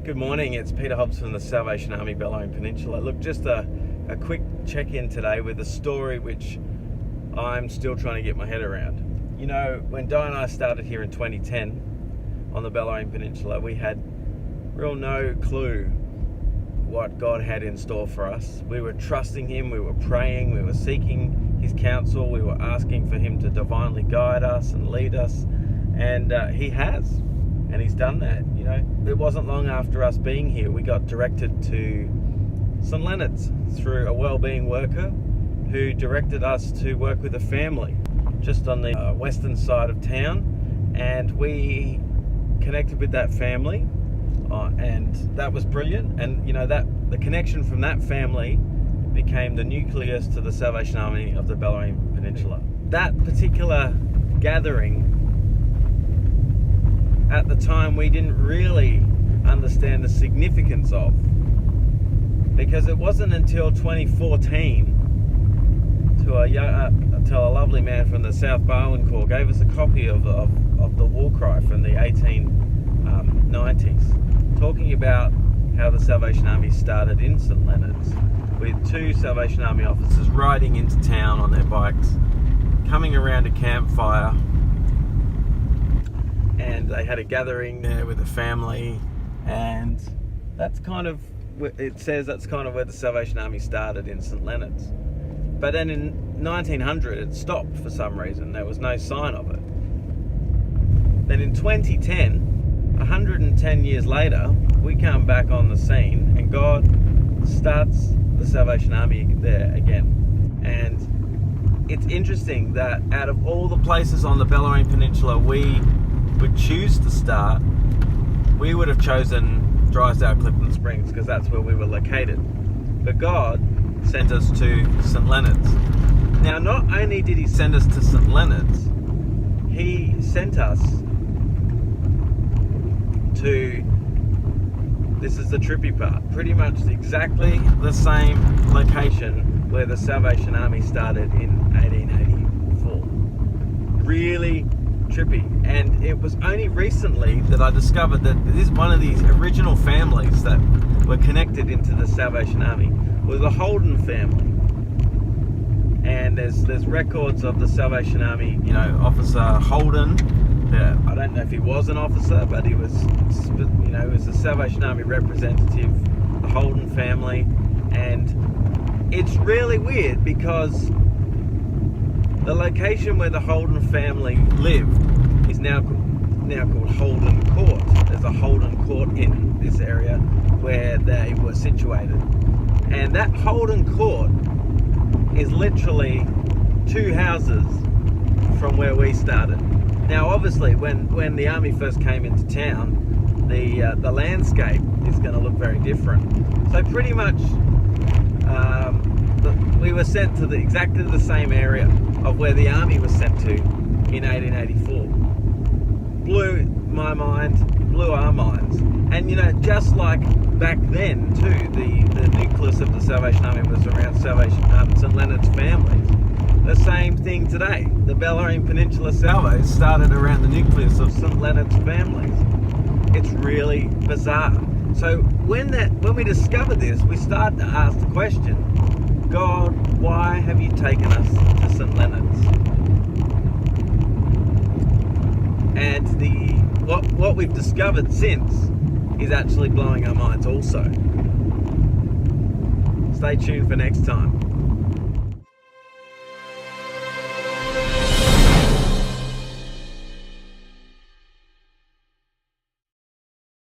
Good morning, it's Peter Hobbs from the Salvation Army, Bellarine Peninsula. Look, just a quick check-in today with a story which I'm still trying to get my head around. You know, when Di and I started here in 2010 on the Bellarine Peninsula, we had no clue what God had in store for us. We were trusting Him, we were praying, we were seeking His counsel, we were asking for Him to divinely guide us and lead us, and He has. And He's done that. You know, it wasn't long after us being here, we got directed to St Leonards through a wellbeing worker who directed us to work with a family just on the western side of town, and we connected with that family, and that was brilliant. And you know, that the connection from that family became the nucleus to the Salvation Army of the Bellarine Peninsula. That particular gathering, at the time, we didn't really understand the significance of, because it wasn't until 2014 till a lovely man from the South Barwon Corps gave us a copy of the war cry from the 1890s, talking about how the Salvation Army started in St Leonards, with two Salvation Army officers riding into town on their bikes, coming around a campfire. And they had a gathering there with a family, and that's kind of, it says that's kind of where the Salvation Army started, in St Leonards. But then in 1900 it stopped for some reason. There was no sign of it. Then in 2010, 110 years later, we come back on the scene, and God starts the Salvation Army there again. And it's interesting that out of all the places on the Bellarine Peninsula we would choose to start, we would have chosen Drysdale Clifton Springs, because that's where we were located. But God sent us to St Leonards. Now, not only did He send us to St Leonards, He sent us to, this is the trippy part, pretty much exactly the same location where the Salvation Army started in 1884. Really trippy. And it was only recently that I discovered that this one of these original families that were connected into the Salvation Army was the Holden family. And there's records of the Salvation Army, you know, Officer Holden. I don't know if he was an officer, but he was, you know, he was the Salvation Army representative, the Holden family. And it's really weird, because the location where the Holden family lived is now called Holden Court. There's a Holden Court in this area where they were situated. And that Holden Court is literally 2 houses from where we started. Now, obviously, when the army first came into town, the landscape is going to look very different. So pretty much, we were sent to exactly the same area of where the army was sent to in 1884. Blew my mind, blew our minds. And you know, just like back then too, the nucleus of the Salvation Army was around St Leonards families. The same thing today. The Bellarine Peninsula Salvos started around the nucleus of St Leonards families. It's really bizarre. So when we discovered this, we started to ask the question, God, why have you taken us to St Leonards? And what we've discovered since is actually blowing our minds also. Stay tuned for next time.